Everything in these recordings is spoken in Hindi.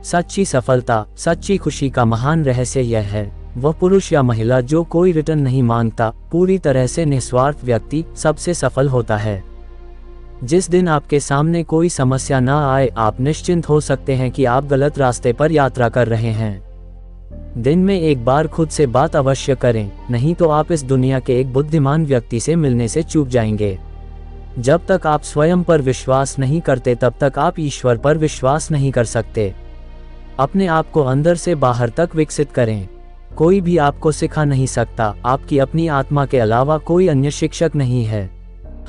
सच्ची सफलता, सच्ची खुशी का महान रहस्य यह है, वह पुरुष या महिला जो कोई रिटर्न नहीं मांगता, पूरी तरह से निस्वार्थ व्यक्ति सबसे सफल होता है। जिस दिन आपके सामने कोई समस्या न आए, आप निश्चिंत हो सकते हैं कि आप गलत रास्ते पर यात्रा कर रहे हैं। दिन में एक बार खुद से बात अवश्य करें, नहीं तो आप इस दुनिया के एक बुद्धिमान व्यक्ति से मिलने से चूक जाएंगे। जब तक आप स्वयं पर विश्वास नहीं करते, तब तक आप ईश्वर पर विश्वास नहीं कर सकते। अपने आप को अंदर से बाहर तक विकसित करें। कोई भी आपको सिखा नहीं सकता, आपकी अपनी आत्मा के अलावा कोई अन्य शिक्षक नहीं है।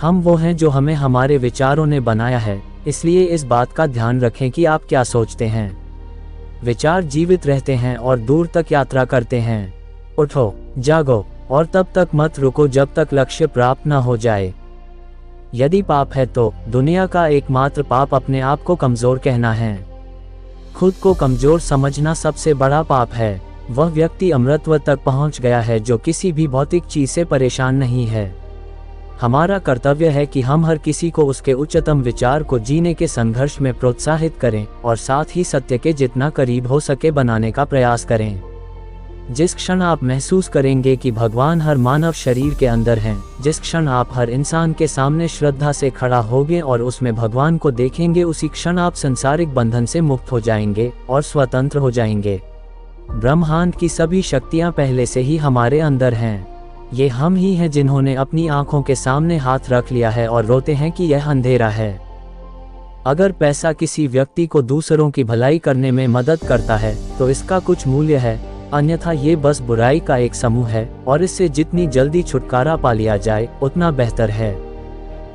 हम वो हैं जो हमें हमारे विचारों ने बनाया है, इसलिए इस बात का ध्यान रखें कि आप क्या सोचते हैं। विचार जीवित रहते हैं और दूर तक यात्रा करते हैं। उठो, जागो और तब तक मत रुको जब तक लक्ष्य प्राप्त न हो जाए। यदि पाप है तो दुनिया का एकमात्र पाप अपने आप को कमजोर कहना है। खुद को कमजोर समझना सबसे बड़ा पाप है। वह व्यक्ति अमरत्व तक पहुंच गया है जो किसी भी भौतिक चीज से परेशान नहीं है। हमारा कर्तव्य है कि हम हर किसी को उसके उच्चतम विचार को जीने के संघर्ष में प्रोत्साहित करें और साथ ही सत्य के जितना करीब हो सके बनाने का प्रयास करें। जिस क्षण आप महसूस करेंगे कि भगवान हर मानव शरीर के अंदर हैं, जिस क्षण आप हर इंसान के सामने श्रद्धा से खड़ा होंगे और उसमें भगवान को देखेंगे, उसी क्षण आप संसारिक बंधन से मुक्त हो जाएंगे और स्वतंत्र हो जाएंगे। ब्रह्मांड की सभी शक्तियां पहले से ही हमारे अंदर हैं। ये हम ही हैं जिन्होंने अपनी आंखों के सामने हाथ रख लिया है और रोते हैं कि यह अंधेरा है। अगर पैसा किसी व्यक्ति को दूसरों की भलाई करने में मदद करता है तो इसका कुछ मूल्य है, अन्यथा ये बस बुराई का एक समूह है और इससे जितनी जल्दी छुटकारा पा लिया जाए उतना बेहतर है।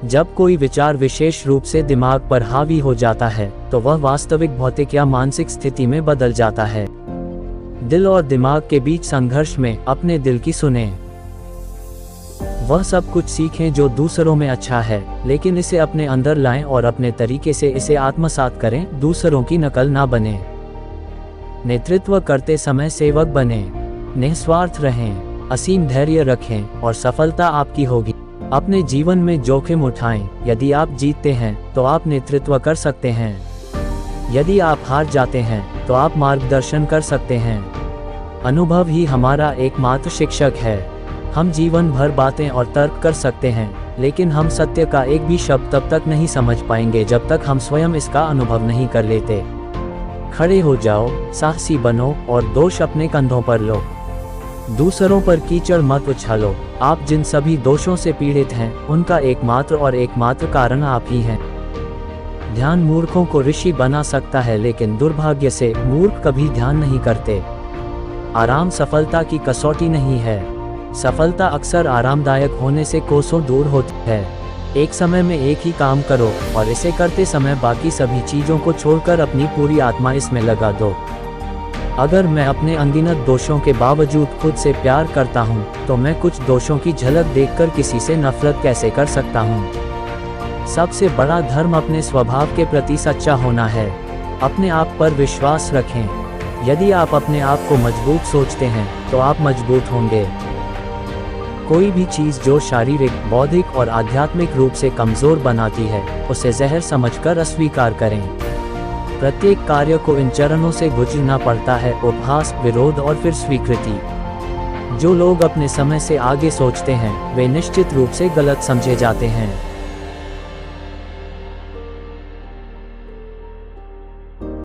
जब कोई विचार विशेष रूप से दिमाग पर हावी हो जाता है तो वह वास्तविक भौतिक या मानसिक स्थिति में बदल जाता है। दिल और दिमाग के बीच संघर्ष में अपने दिल की सुनें। वह सब कुछ सीखें जो दूसरों में अच्छा है, लेकिन इसे अपने अंदर लाएं और अपने तरीके से इसे आत्मसात करें, दूसरों की नकल ना बने। नेतृत्व करते समय सेवक बने, निस्वार्थ रहें, असीम धैर्य रखें और सफलता आपकी होगी। अपने जीवन में जोखिम उठाएं। यदि आप जीतते हैं तो आप नेतृत्व कर सकते हैं। यदि आप हार जाते हैं तो आप मार्गदर्शन कर सकते हैं। अनुभव ही हमारा एकमात्र शिक्षक है। हम जीवन भर बातें और तर्क कर सकते हैं, लेकिन हम सत्य का एक भी शब्द तब तक नहीं समझ पाएंगे जब तक हम स्वयं इसका अनुभव नहीं कर लेते। खड़े हो जाओ, साहसी बनो और दोष अपने कंधों पर लो। दूसरों पर कीचड़ मत उछालो। आप जिन सभी दोषों से पीड़ित हैं, उनका एकमात्र कारण आप ही हैं। ध्यान मूर्खों को ऋषि बना सकता है, लेकिन दुर्भाग्य से मूर्ख कभी ध्यान नहीं करते। आराम सफलता की कसौटी नहीं है। सफलता अक्सर आरामदायक होने से कोसों दूर होती है। एक समय में एक ही काम करो और इसे करते समय बाकी सभी चीजों को छोड़कर अपनी पूरी आत्मा इसमें लगा दो। अगर मैं अपने अनगिनत दोषों के बावजूद खुद से प्यार करता हूँ, तो मैं कुछ दोषों की झलक देखकर किसी से नफरत कैसे कर सकता हूँ। सबसे बड़ा धर्म अपने स्वभाव के प्रति सच्चा होना है। अपने आप पर विश्वास रखें। यदि आप अपने आप को मजबूत सोचते हैं तो आप मजबूत होंगे। कोई भी चीज जो शारीरिक, बौद्धिक और आध्यात्मिक रूप से कमजोर बनाती है, उसे जहर समझकर अस्वीकार करें। प्रत्येक कार्य को इन चरणों से गुजरना पड़ता है: उपहास, विरोध और फिर स्वीकृति। जो लोग अपने समय से आगे सोचते हैं वे निश्चित रूप से गलत समझे जाते हैं।